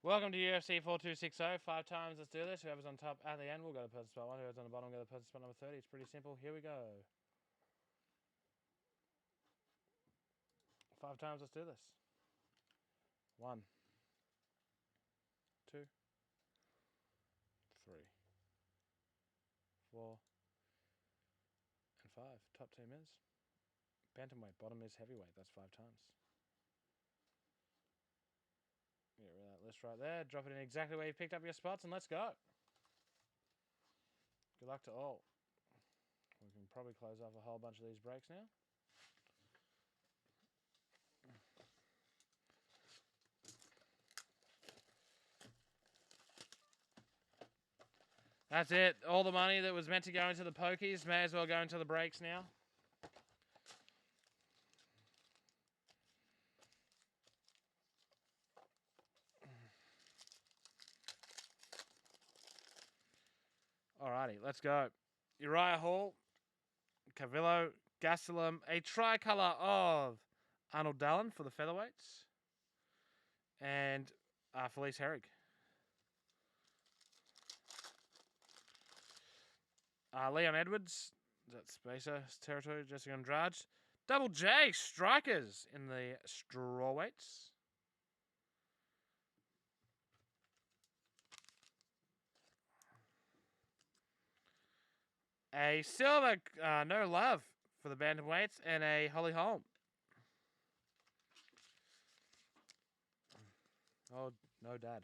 Welcome to UFC 4260. 5 times, let's do this. Whoever's on top at the end will go to person spot 1. Whoever's on the bottom will go to person spot number 30. It's pretty simple. Here we go. 5 times, let's do this. 1, 2, 3, 4, and 5. Top team is bantamweight. Bottom is heavyweight. That's 5 times. Get rid of that list right there. Drop it in exactly where you picked up your spots, and let's go. Good luck to all. We can probably close off a whole bunch of these breaks now. That's it. All the money that was meant to go into the pokies may as well go into the breaks now. Alrighty, let's go. Uriah Hall, Cavillo, Gastelum, a tricolour of Arnold Dallin for the featherweights, and Felice Herrig. Leon Edwards, that's Spacer territory, Jessica Andrade. Double J strikers in the strawweights. A silver, no love for the bantamweights, and a Holly Holm. Oh, no dad.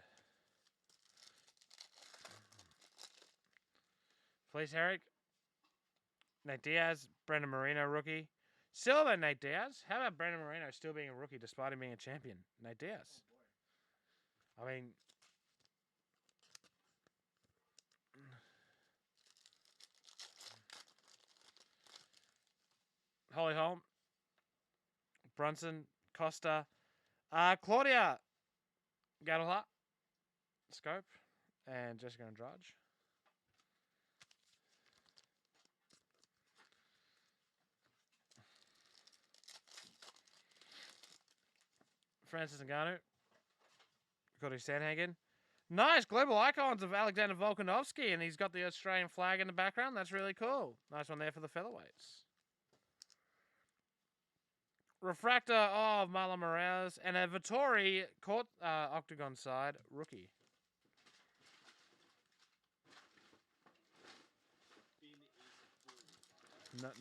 Felice Herrig, Nate Diaz, Brendan Moreno, rookie. Silver, Nate Diaz. How about Brendan Moreno still being a rookie despite him being a champion? Nate Diaz. I mean, Holly Holm, Brunson, Costa, Claudia Gadelha, Scope, and Jessica Andrade. Francis Ngannou, Cody Sandhagen. Nice global icons of Alexander Volkanovski, and he's got the Australian flag in the background. That's really cool. Nice one there for the featherweights. Refractor of Marlon Moraes, and a Vittori court octagon side rookie.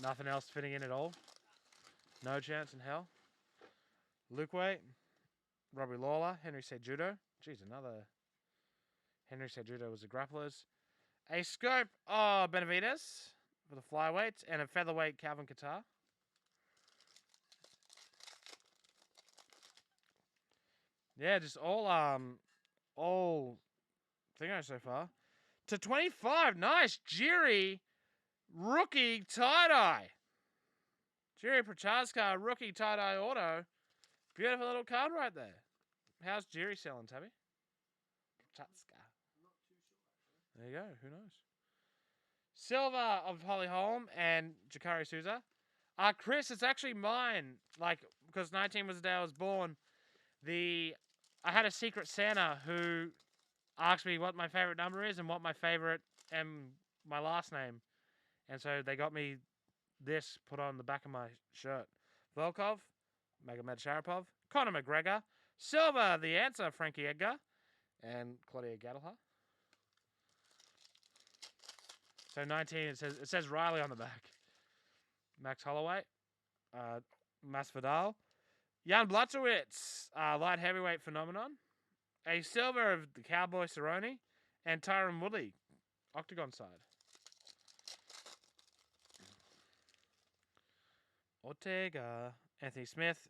Nothing else fitting in at all. No chance in hell. Luke Way, Robbie Lawler, Henry Cejudo. Jeez, another Henry Cejudo was the grapplers. A scope of Benavidez for the flyweights, and a featherweight Calvin Kattar. Yeah, just all thingo so far. To 25, nice. Jiri, rookie tie-dye. Jiri Prochazka, rookie tie-dye auto. Beautiful little card right there. How's Jiri selling, Tabby? Prochazka. There you go, who knows. Silver of Holly Holm and Jakari Souza. Chris, it's actually mine. Because 19 was the day I was born. I had a secret Santa who asked me what my favorite number is and what my favorite and my last name. And so they got me this put on the back of my shirt. Volkov, Magomed Sharapov, Conor McGregor, Silver, the answer, Frankie Edgar, and Claudia Gadelha. So 19, it says Riley on the back. Max Holloway, Masvidal, Jan Blachowicz, light heavyweight phenomenon. A silver of the Cowboy Cerrone, and Tyron Woodley, octagon side. Ortega, Anthony Smith,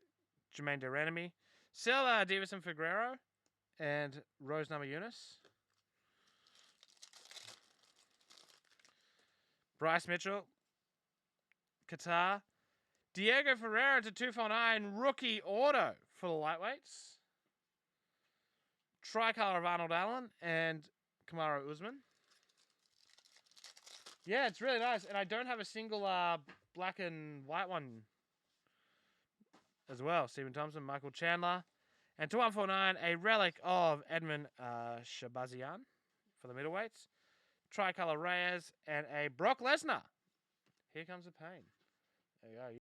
Jermaine Duranami, Silva, Davison Figueroa, and Rose Namajunas. Bryce Mitchell, Qatar, Diego Ferreira to 249, rookie auto for the lightweights. Tricolor of Arnold Allen and Kamaru Usman. Yeah, it's really nice. And I don't have a single black and white one as well. Stephen Thompson, Michael Chandler. And to 149, a relic of Edmund Shabazian for the middleweights. Tricolor Reyes and a Brock Lesnar. Here comes the pain. There you go.